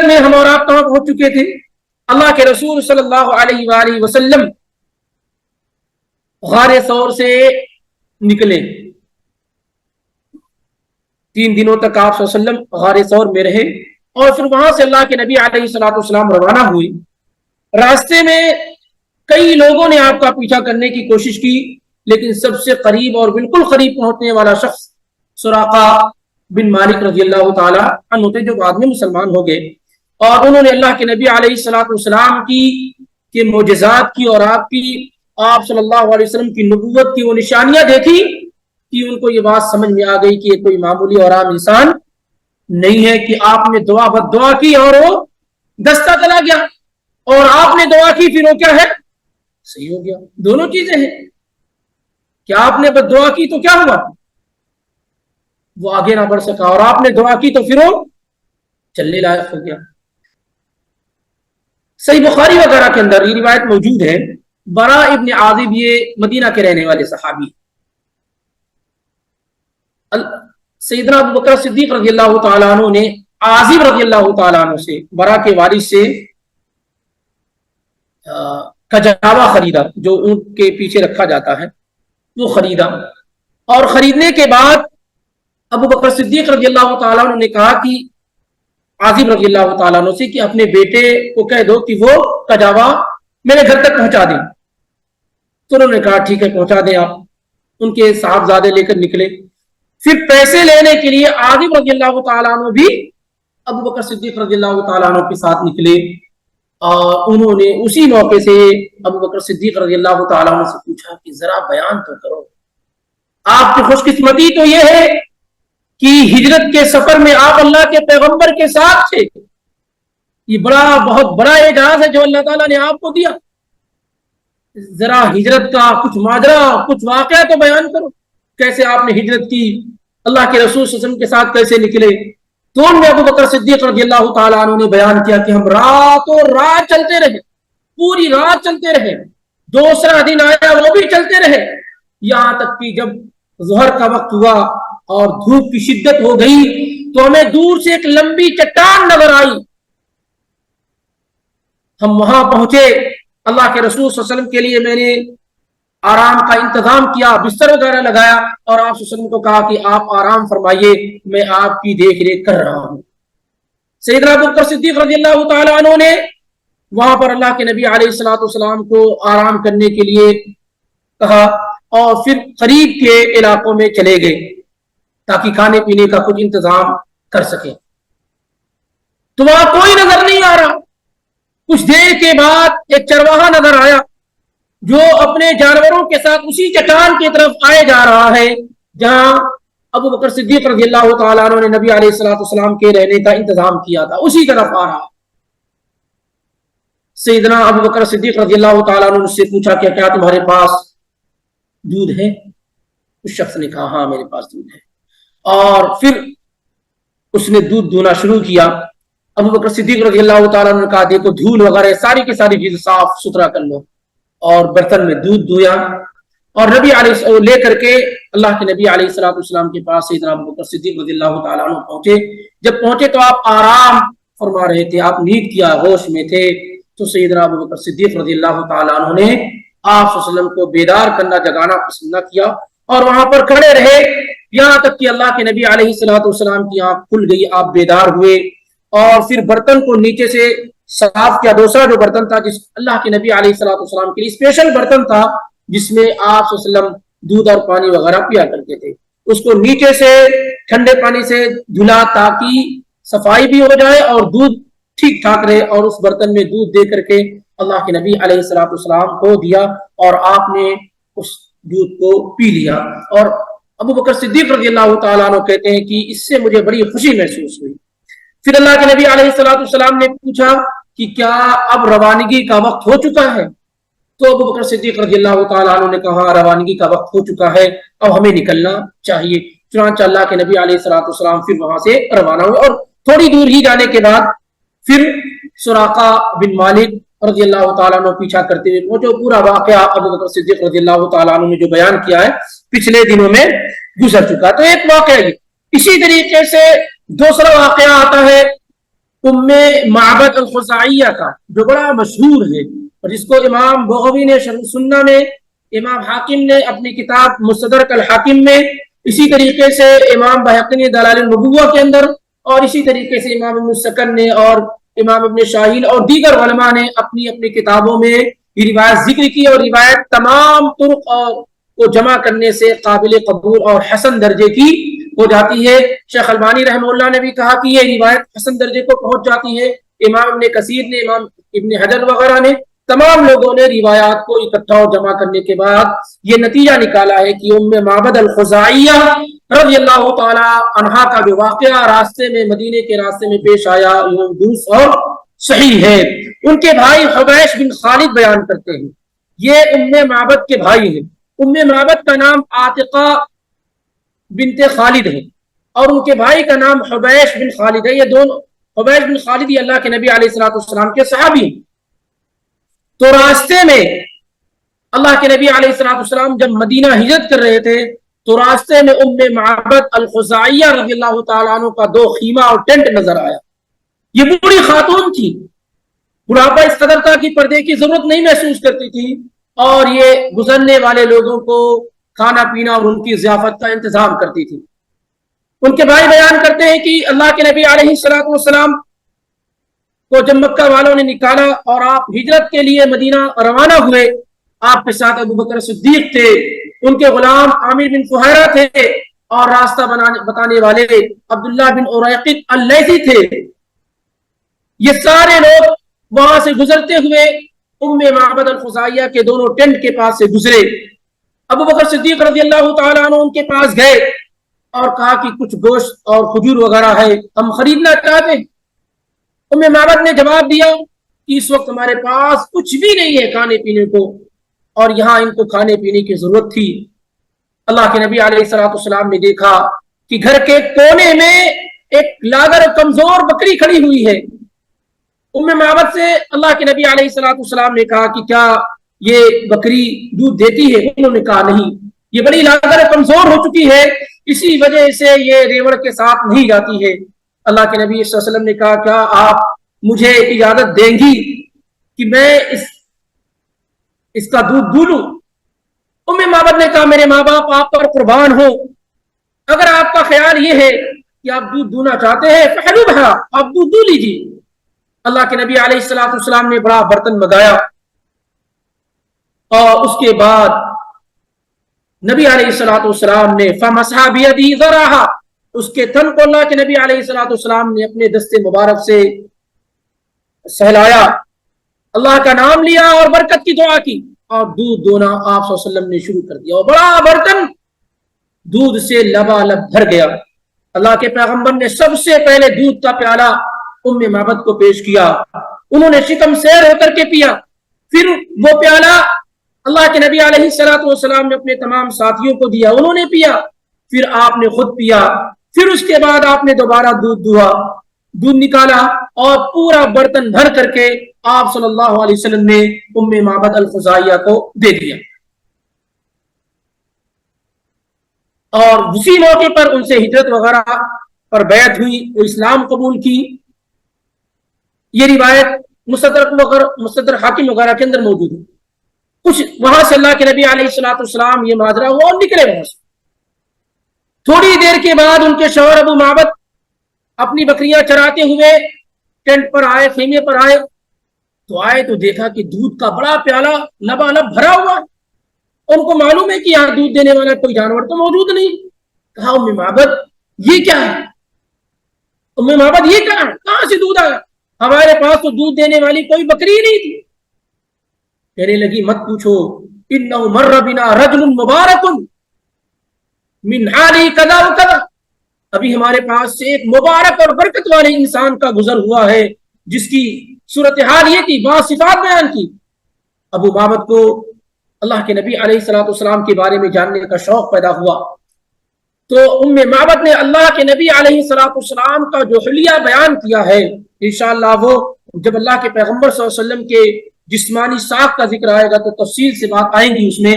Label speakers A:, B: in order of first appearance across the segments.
A: ہجرت میں ہم اور آپ کہاں پہنچ چکے تھے؟ اللہ کے رسول صلی اللہ علیہ وآلہ وسلم غار ثور سے نکلے، 3 دنوں تک آپ صلی اللہ علیہ وسلم غار ثور میں رہے، اور پھر وہاں سے اللہ کے نبی علیہ الصلوۃ والسلام روانہ ہوئے۔ راستے میں کئی لوگوں نے آپ کا پیچھا کرنے کی کوشش کی، لیکن سب سے قریب اور بالکل قریب پہنچنے والا شخص سراقہ بن مالک رضی اللہ تعالی عنہ تھے، جو بعد میں مسلمان ہو گئے، اور انہوں نے اللہ کے نبی علیہ الصلوۃ والسلام کی معجزات کی اور آپ صلی اللہ علیہ وسلم کی نبوت کی وہ نشانیاں دیکھی کہ ان کو یہ بات سمجھ میں آ گئی کہ یہ کوئی معمولی اور عام انسان نہیں ہے، کہ آپ نے دعا بد دعا کی اور وہ دستہ چلا گیا، اور آپ نے دعا کی پھر وہ کیا ہے، صحیح ہو گیا۔ دونوں چیزیں ہیں، کہ آپ نے بد دعا کی تو کیا ہوا، وہ آگے نہ بڑھ سکا، اور آپ نے دعا کی تو پھر وہ چلنے لائق ہو گیا۔ صحیح بخاری وغیرہ کے اندر یہ روایت موجود ہے، براء ابن عازب یہ مدینہ کے رہنے والے صحابی، سیدنا ابو بکر صدیق رضی اللہ تعالیٰ عنہ نے عازب رضی اللہ تعالیٰ عنہ سے، براء کے والد سے کجاوا خریدا، جو اونٹ کے پیچھے رکھا جاتا ہے وہ خریدا، اور خریدنے کے بعد ابو بکر صدیق رضی اللہ تعالیٰ عنہ نے کہا کہ عازب رضی اللہ تعالیٰ عنہ سے کہ اپنے بیٹے کو کہہ دو کہ وہ کجاوا میرے گھر تک پہنچا دیں۔ تو انہوں نے کہا ٹھیک ہے پہنچا دیں آپ۔ ان کے صاحبزادے لے کر نکلے، پھر پیسے لینے کے لیے عازب رضی اللہ تعالیٰ عنہ بھی ابو بکر صدیق رضی اللہ تعالیٰ عنہ کے ساتھ نکلے، اور انہوں نے اسی موقع سے ابو بکر صدیق رضی اللہ تعالیٰ عنہ سے پوچھا کہ ذرا بیان تو کرو، آپ کی خوش قسمتی تو یہ ہے کہ ہجرت کے سفر میں آپ اللہ کے پیغمبر کے ساتھ تھے، یہ بہت بڑا اعزاز ہے جو اللہ تعالیٰ نے آپ کو دیا، ذرا ہجرت کا کچھ ماجرا کچھ واقعہ تو بیان کرو، کیسے آپ نے ہجرت کی، اللہ کے رسول صلی اللہ علیہ وسلم کے ساتھ کیسے نکلے۔ تو ان میں ابو بکر صدیق رضی اللہ تعالیٰ عنہ نے بیان کیا کہ ہم راتوں رات چلتے رہے، پوری رات چلتے رہے، دوسرا دن آیا وہ بھی چلتے رہے، یہاں تک کہ جب ظہر کا وقت ہوا اور دھوپ کی شدت ہو گئی تو ہمیں دور سے ایک لمبی چٹان نظر آئی، ہم وہاں پہنچے، اللہ کے رسول صلی اللہ علیہ وسلم کے لیے میں نے آرام کا انتظام کیا، بستر وغیرہ لگایا، اور آپ صلی اللہ علیہ وسلم کو کہا کہ آپ آرام فرمائیے، میں آپ کی دیکھ ریکھ کر رہا ہوں۔ سیدنا ابو بکر صدیق رضی اللہ تعالیٰ عنہ نے وہاں پر اللہ کے نبی علیہ الصلوۃ والسلام کو آرام کرنے کے لیے کہا، اور پھر قریب کے علاقوں میں چلے گئے تاکہ کھانے پینے کا کچھ انتظام کر سکیں۔ تو وہاں کوئی نظر نہیں آ رہا۔ کچھ دیر کے بعد ایک چرواہا نظر آیا جو اپنے جانوروں کے ساتھ اسی چٹان کی طرف آئے جا رہا ہے جہاں ابو بکر صدیق رضی اللہ تعالیٰ عنہ نے نبی علیہ الصلوۃ والسلام کے رہنے کا انتظام کیا تھا، اسی طرف آ رہا۔ سیدنا ابو بکر صدیق رضی اللہ تعالیٰ عنہ سے پوچھا کہ کیا تمہارے پاس دودھ ہے؟ اس شخص نے کہا ہاں میرے پاس دودھ ہے، اور پھر اس نے دودھ دھونا شروع کیا۔ ابو بکر صدیق رضی اللہ تعالیٰ عنہ نے کہا دیکھو دھول وغیرہ ساری کی ساری چیز صاف ستھرا کر لو، اور برتن میں دودھ دھویا، اور نبی علیہ لے کر کے اللہ کے نبی علیہ الصلوۃ والسلام کے پاس سیدنا ابو بکر صدیق رضی اللہ تعالیٰ عنہ پہنچے۔ جب پہنچے تو آپ آرام فرما رہے تھے، آپ نیند کیا ہوش میں تھے، تو سیدنا ابو بکر صدیق رضی اللہ تعالیٰ عنہ نے آپ صلی اللہ علیہ وسلم کو بیدار کرنا، جگانا پسند نہ کیا، اور وہاں پر کھڑے رہے یہاں تک کہ اللہ کے نبی علیہ الصلوۃ والسلام کی آنکھ کھل گئی، آپ بیدار ہوئے، اور پھر برتن کو نیچے سے صاف کیا۔ دوسرا جو برتن تھا جس اللہ کے نبی علیہ الصلوۃ والسلام کے لیے اسپیشل برتن تھا جس میں آپ صلی اللہ علیہ وسلم دودھ اور پانی وغیرہ پیا کرتے تھے، اس کو نیچے سے ٹھنڈے پانی سے دھلا تاکہ صفائی بھی ہو جائے اور دودھ ٹھیک ٹھاک رہے، اور اس برتن میں دودھ دے کر کے اللہ کے نبی علیہ الصلوۃ والسلام کو دیا، اور آپ نے اس دودھ کو پی لیا۔ اور ابو بکر صدیق رضی اللہ تعالیٰ عنہ کہتے ہیں کہ اس سے مجھے بڑی خوشی محسوس ہوئی۔ پھر اللہ کے نبی علیہ الصلوۃ والسلام نے پوچھا کہ کیا اب روانگی کا وقت ہو چکا ہے؟ تو ابو بکر صدیق رضی اللہ تعالیٰ عنہ نے کہا روانگی کا وقت ہو چکا ہے، اب ہمیں نکلنا چاہیے۔ چنانچہ اللہ کے نبی علیہ الصلوۃ والسلام پھر وہاں سے روانہ ہوئے، اور تھوڑی دور ہی جانے کے بعد پھر سراقہ بن مالک رضی اللہ تعالیٰ عنہ پیچھا کرتے ہوئے وہ جو پورا واقعہ ابو بکر صدیق رضی اللہ تعالیٰ عنہ نے جو بیان کیا ہے پچھلے دنوں میں گزر چکا۔ تو ایک واقعہ یہ، اسی طریقے سے دوسرا واقعہ آتا ہے معبد الخزاعیہ کا جو بڑا مشہور ہے اور جس کو امام بغوی نے شرح السنہ میں، امام حاکم نے اپنی کتاب مستدرک الحاکم میں، اسی طریقے سے امام بہقی نے دلائل النبوہ کے اندر، اور اسی طریقے سے امام ابن السکن نے اور امام ابن شاہین اور دیگر علماء نے اپنی اپنی کتابوں میں یہ روایت ذکر کی، اور روایت تمام طرق کو جمع کرنے سے قابل قبول اور حسن درجے کی ہو جاتی ہے۔ شیخ البانی رحمہ اللہ نے بھی کہا کہ یہ روایت حسن درجے کو پہنچ جاتی ہے۔ امام ابن کثیر نے، امام ابن حجر وغیرہ نے، تمام لوگوں نے روایات کو اکٹھا اور جمع کرنے کے بعد یہ نتیجہ نکالا ہے کہ معبد الخزاعیہ رضی اللہ تعالی عنہا کا جو واقعہ راستے میں، مدینے کے راستے میں پیش آیا، یہ درست اور صحیح ہے۔ ان کے بھائی حبیش بن خالد بیان کرتے ہیں، یہ معبد کے بھائی ہیں۔ معبد کا نام عاتقہ بنت خالد ہے اور ان کے بھائی کا نام حبیش بن خالد ہے۔ یہ دونوں حبیش بن خالد یہ اللہ کے نبی علیہ الصلوۃ والسلام کے صحابی ہیں۔ تو راستے میں اللہ کے نبی علیہ الصلوۃ والسلام جب مدینہ ہجرت کر رہے تھے تو راستے میں معبد الخزاعیہ رضی اللہ تعالیٰ عنہ کا 2 خیمہ اور ٹینٹ نظر آیا۔ یہ بوڑھی خاتون تھی، بڑھاپا اس قدر تھا کہ پردے کی ضرورت نہیں محسوس کرتی تھی، اور یہ گزرنے والے لوگوں کو کھانا پینا اور ان کی ضیافت کا انتظام کرتی تھی۔ ان کے بھائی بیان کرتے ہیں کہ اللہ کے نبی علیہ الصلوۃ والسلام کو جب مکہ والوں نے نکالا اور آپ ہجرت کے لیے مدینہ روانہ ہوئے، آپ کے ساتھ ابو بکر صدیق تھے، ان کے غلام عامر بن فہیرہ تھے، اور راستہ بتانے والے عبداللہ بن اریقط اللیثی تھے۔ یہ سارے لوگ وہاں سے گزرتے ہوئے معبد الخزاعیہ کے دونوں ٹینٹ کے پاس سے گزرے۔ ابو بکر صدیق رضی اللہ تعالیٰ عنہ ان کے پاس گئے اور کہا کہ کچھ گوشت اور کھجور وغیرہ ہے، ہم خریدنا چاہتے ہیں۔ معبد نے جواب دیا کہ اس وقت ہمارے پاس کچھ بھی نہیں ہے کھانے پینے کو، اور یہاں ان کو کھانے پینے کی ضرورت تھی۔ اللہ کے نبی علیہ الصلوۃ والسلام نے دیکھا کہ گھر کے کونے میں ایک لاغر کمزور بکری کھڑی ہوئی ہے۔ معبد سے اللہ کے نبی علیہ الصلوۃ والسلام نے کہا کہ کیا یہ بکری دودھ دیتی ہے؟ انہوں نے کہا نہیں، یہ بڑی لاغر کمزور ہو چکی ہے، اسی وجہ سے یہ ریوڑ کے ساتھ نہیں جاتی ہے۔ اللہ کے نبی صلی اللہ علیہ وسلم نے کہا کیا آپ مجھے اجازت دیں گی کہ میں اس کا دودھ دولوں؟ معبد نے کہا میرے ماں باپ آپ پر قربان ہو، اگر آپ کا خیال یہ ہے کہ آپ دودھ دونا چاہتے ہیں فحلوبھا، آپ دودھ دو لیجیے۔ اللہ کے نبی علیہ الصلوۃ والسلام نے بڑا برتن منگایا، اور اس کے بعد نبی علیہ الصلوۃ والسلام نے فمسح بیدی ذراھا، اس کے تھن کو اللہ کے نبی علیہ الصلوۃ والسلام نے اپنے دست مبارک سے سہلایا، اللہ کا نام لیا اور برکت کی دعا کی، اور دودھ دونا آپ صلی اللہ علیہ وسلم نے شروع کر دیا، اور بڑا برتن دودھ سے لبالب بھر گیا۔ اللہ کے پیغمبر نے سب سے پہلے دودھ کا پیالہ معبد کو پیش کیا، انہوں نے شکم سیر ہو کر کے پیا، پھر وہ پیالہ اللہ کے نبی علیہ الصلوۃ والسلام نے اپنے تمام ساتھیوں کو دیا، انہوں نے پیا، پھر آپ نے خود پیا، پھر اس کے بعد آپ نے دوبارہ دودھ نکالا اور پورا برتن بھر کر کے آپ صلی اللہ علیہ وسلم نے معبد الخزاعیہ کو دے دیا، اور اسی موقع پر ان سے ہجرت وغیرہ پر بیعت ہوئی، وہ اسلام قبول کی۔ یہ روایت مستدرک حاکم وغیرہ کے اندر موجود ہے۔ کچھ وہاں سے اللہ کے نبی علیہ الصلوۃ والسلام یہ ماجرا ہوا اور نکلے وہاں سے۔ تھوڑی دیر کے بعد ان کے شوہر ابو معبد اپنی بکریاں چراتے ہوئے ٹینٹ پر آئے، خیمے پر آئے تو دیکھا کہ دودھ کا بڑا پیالہ لبالب بھرا ہوا، ان کو معلوم ہے کہ یہاں دودھ دینے والا کوئی جانور تو موجود نہیں۔ کہا معبد یہ کیا ہے؟ معبد یہ کہاں سے دودھ آیا؟ ہمارے پاس تو دودھ دینے والی کوئی بکری نہیں تھی۔ کہنے لگی مت پوچھو، انہ مر بنا رجل مبارک من حالی کذا و کذا، ابھی ہمارے پاس سے ایک مبارک اور برکت والے انسان کا گزر ہوا ہے جس کی صورتحال یہ تھی، بعض صفات بیان کی۔ ابو معبد کو اللہ کے نبی علیہ الصلوۃ والسلام کے بارے میں جاننے کا شوق پیدا ہوا، تو معبد نے اللہ کے نبی علیہ الصلوۃ والسلام کا جو حلیہ بیان کیا ہے، انشاءاللہ وہ جب اللہ کے پیغمبر صلی اللہ علیہ وسلم کے جسمانی ساکھ کا ذکر آئے گا تو تفصیل سے بات آئیں گی اس میں،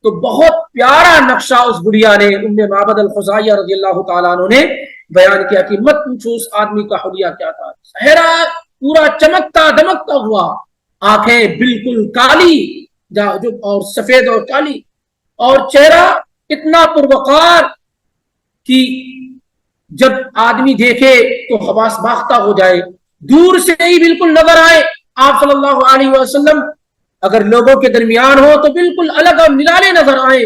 A: تو بہت پیارا نقشہ اس بڑھیا نے معبد الخزاعیہ رضی اللہ تعالیٰ عنہ نے بیان کیا کہ مت پوچھو اس آدمی کا حلیہ کیا تھا، چہرہ پورا چمکتا دمکتا ہوا، آنکھیں بالکل کالی جو اور سفید اور کالی، اور چہرہ اتنا پروقار کہ جب آدمی دیکھے تو حواس باختہ ہو جائے، دور سے ہی بالکل نظر آئے آپ صلی اللہ علیہ وسلم اگر لوگوں کے درمیان ہو تو بالکل الگ اور نرالے نظر آئے،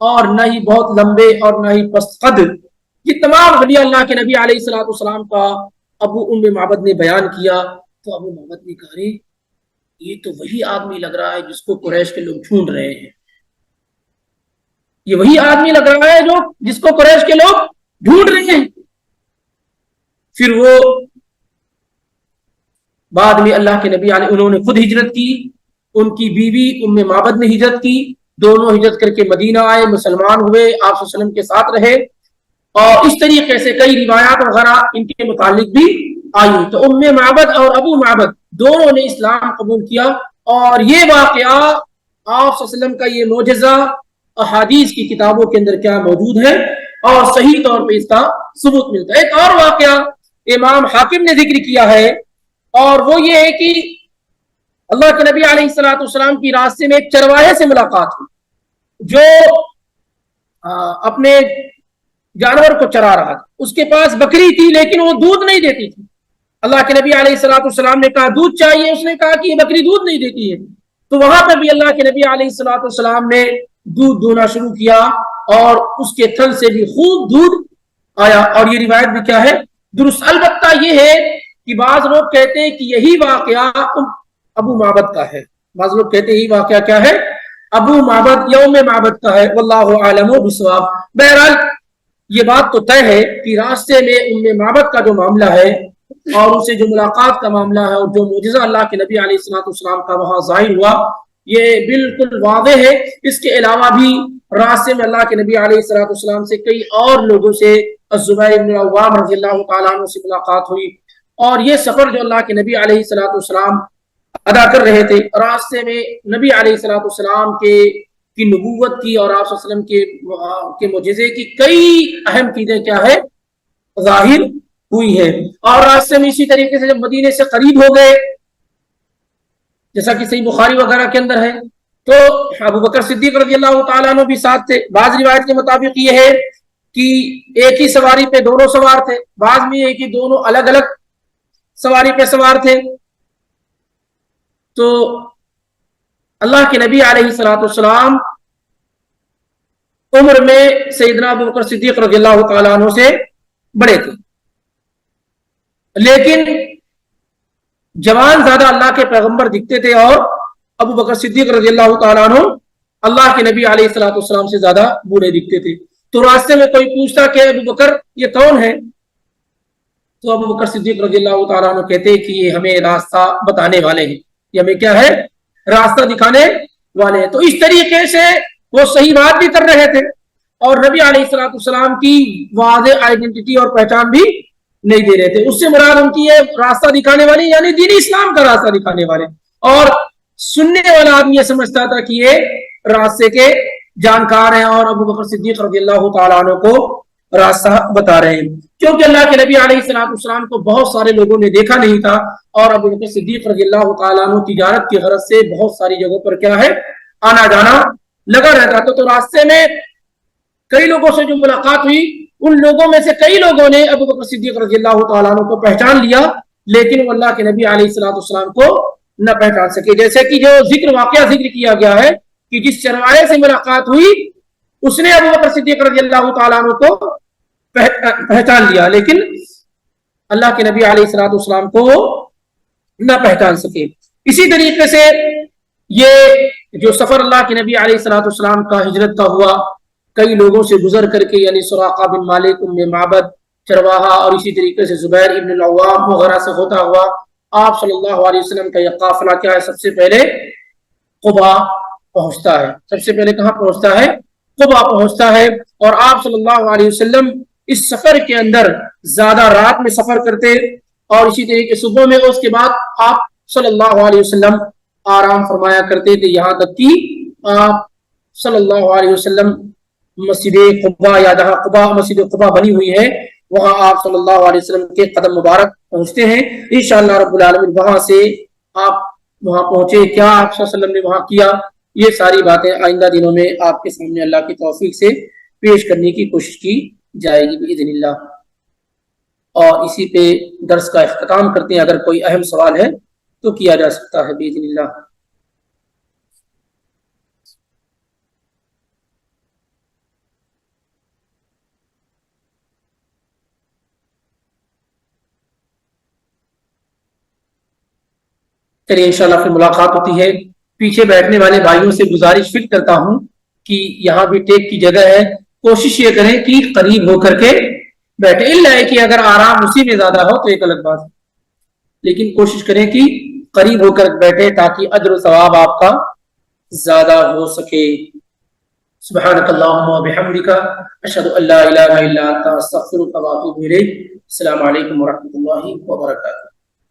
A: اور نہ ہی بہت لمبے اور نہ ہی پست قد۔ یہ تمام ولی اللہ کے نبی علیہ الصلوۃ والسلام کا ابو معبد نے بیان کیا، تو ابو معبد نے کہا یہ تو وہی آدمی لگ رہا ہے جس کو قریش کے لوگ ڈھونڈ رہے ہیں، یہ وہی آدمی لگ رہا ہے جو جس کو قریش کے لوگ ڈھونڈ رہے ہیں۔ پھر وہ بعد میں اللہ کے نبی علیہ انہوں نے خود ہجرت کی، ان کی بیوی معبد نے ہجرت کی، دونوں ہجرت کر کے مدینہ آئے، مسلمان ہوئے، آپ صلی اللہ علیہ وسلم کے ساتھ رہے، اور اس طریقے سے کئی روایات وغیرہ ان کے متعلق بھی آئی۔ تو معبد اور ابو معبد دونوں نے اسلام قبول کیا، اور یہ واقعہ آپ صلی اللہ علیہ وسلم کا یہ معجزہ احادیث کی کتابوں کے اندر کیا موجود ہے، اور صحیح طور پہ اس کا ثبوت ملتا ہے۔ ایک اور واقعہ امام حاکم نے ذکر کیا ہے، اور وہ یہ ہے کہ اللہ کے نبی علیہ الصلوۃ والسلام کی راستے میں ایک چرواہے سے ملاقات ہوئی جو اپنے جانور کو چرا رہا تھا، اس کے پاس بکری تھی لیکن وہ دودھ نہیں دیتی تھی۔ اللہ کے نبی علیہ الصلوۃ والسلام نے کہا دودھ چاہیے، اس نے کہا کہ یہ بکری دودھ نہیں دیتی ہے، تو وہاں پہ بھی اللہ کے نبی علیہ الصلوۃ والسلام نے دودھ دونا شروع کیا، اور اس کے تھن سے بھی خوب دودھ آیا، اور یہ روایت بھی کیا ہے درست۔ البتہ یہ ہے کہ بعض لوگ کہتے ہیں کہ یہی واقعہ ابو معبد کا ہے، بعض لوگ کہتے ہیں یہی واقعہ کیا ہے ابو معبد یوم معبد کا ہے، واللہ اعلم بالصواب۔ بہرحال یہ بات تو طے ہے کہ راستے میں معبد کا جو معاملہ ہے اور اسے جو ملاقات کا معاملہ ہے اور جو معجزہ اللہ کے نبی علیہ الصلوۃ والسلام کا وہاں ظاہر ہوا، یہ بالکل واضح ہے۔ اس کے علاوہ بھی راستے میں اللہ کے نبی علیہ الصلوۃ والسلام سے کئی اور لوگوں سے الزبیر بن العوام رضی اللہ تعالیٰ عنہ سے ملاقات ہوئی، اور یہ سفر جو اللہ کے نبی علیہ الصلوۃ والسلام ادا کر رہے تھے، راستے میں نبی علیہ الصلوۃ والسلام کی نبوت کی اور آپ صلی اللہ علیہ وسلم کے معجزے کی کئی اہم چیزیں کیا ہے ظاہر ہوئی ہے۔ اور راستے میں اسی طریقے سے جب مدینے سے قریب ہو گئے، جیسا کہ صحیح بخاری وغیرہ کے اندر ہے، تو ابو بکر صدیق رضی اللہ تعالیٰ عنہ بھی ساتھ تھے۔ بعض روایت کے مطابق یہ ہے کہ ایک ہی سواری پہ دونوں سوار تھے، بعض میں ایک ہی دونوں الگ الگ سواری پہ سوار تھے۔ تو اللہ کے نبی علیہ الصلوۃ والسلام عمر میں سیدنا ابو بکر صدیق رضی اللہ تعالیٰ عنہ سے بڑے تھے، لیکن جوان زیادہ اللہ کے پیغمبر دکھتے تھے، اور ابو بکر صدیق رضی اللہ تعالیٰ عنہ اللہ کے نبی علیہ الصلوۃ والسلام سے زیادہ بوڑھے دکھتے تھے۔ تو راستے میں کوئی پوچھتا کہ ابو بکر یہ کون ہے، تو ابو بکر صدیق رضی اللہ تعالیٰ عنہ کہتے کہ یہ ہمیں راستہ بتانے والے ہیں، یہ ہمیں کیا ہے راستہ دکھانے والے ہیں۔ تو اس طریقے سے وہ صحیح بات بھی کر رہے تھے، اور نبی علیہ الصلوۃ والسلام کی واضح آئیڈینٹی اور پہچان بھی نہیں دے رہے تھے۔ اس سے مراد ان کی راستہ دکھانے والے یعنی دین اسلام کا راستہ دکھانے والے، اور سننے والا آدمی یہ سمجھتا تھا کہ یہ راستے کے جانکار ہیں اور ابو بکر صدیق رضی اللہ تعالیٰ عنہ کو راستہ بتا رہے ہیں، کیونکہ اللہ کے نبی علیہ الصلوۃ والسلام کو بہت سارے لوگوں نے دیکھا نہیں تھا، اور ابو بکر صدیق رضی اللہ تعالیٰ عنہ تجارت کی غرض سے بہت ساری جگہوں پر کیا ہے آنا جانا لگا رہتا تھا۔ تو راستے میں کئی لوگوں سے جو ملاقات ہوئی، ان لوگوں میں سے کئی لوگوں نے ابو بکر صدیق رضی اللہ تعالیٰ عنہ کو پہچان لیا، لیکن وہ اللہ کے نبی علیہ الصلوۃ والسلام کو نہ پہچان سکے۔ جیسے کہ جو واقعہ ذکر کیا گیا ہے کہ جس چرواہے سے ملاقات ہوئی اس نے ابو بکر صدیق رضی اللہ تعالیٰ عنہ کو پہچان لیا، لیکن اللہ کے نبی علیہ الصلوۃ والسلام کو نہ پہچان سکے۔ اسی طریقے سے یہ جو سفر اللہ کے نبی علیہ الصلوۃ والسلام کا ہجرت کا ہوا، کئی لوگوں سے گزر کر کے، یعنی سراقہ بن مالک، معبد، چرواہا، اور اسی طریقے سے زبیر ابن العوام وغیرہ سے ہوتا ہوا آپ صلی اللہ علیہ وسلم کا یہ قافلہ کیا ہے سب سے پہلے قباء پہنچتا ہے۔ سب سے پہلے کہاں پہنچتا ہے؟ قباء پہنچتا ہے، اور آپ صلی اللہ علیہ وسلم اس سفر کے اندر زیادہ رات میں سفر کرتے، اور اسی طریقے صبح میں، اس کے بعد آپ صلی اللہ علیہ وسلم آرام فرمایا کرتے تھے، یہاں تک کہ آپ صلی اللہ علیہ وسلم مسجد قباء، یا جہاں قباء مسجد قباء بنی ہوئی ہے وہاں آپ صلی اللہ علیہ وسلم کے قدم مبارک پہنچتے ہیں انشاءاللہ رب العالمین. وہاں سے آپ وہاں پہنچے, کیا آپ صلی اللہ علیہ وسلم نے وہاں کیا, یہ ساری باتیں آئندہ دنوں میں آپ کے سامنے اللہ کی توفیق سے پیش کرنے کی کوشش کی جائے گی باذن اللہ. اور اسی پہ درس کا اختتام کرتے ہیں. اگر کوئی اہم سوال ہے تو کیا جا سکتا ہے باذن اللہ. چلیے انشاءاللہ پھر ملاقات ہوتی ہے. پیچھے بیٹھنے والے بھائیوں سے گزارش فٹ کرتا ہوں کہ یہاں بھی ٹیک کی جگہ ہے, کوشش یہ کریں کہ قریب ہو کر کے بیٹھے. اللہ ہے کہ اگر آرام اسی میں زیادہ ہو تو ایک الگ بات ہے, لیکن کوشش کریں کہ قریب ہو کر بیٹھے تاکہ اجر و ثواب آپ کا زیادہ ہو سکے. سبحانک اللہم و بحمدک اشہد ان لا الہ الا انت استغفرک و اتوب الیک. السلام علیکم ورحمۃ اللہ وبرکاتہ.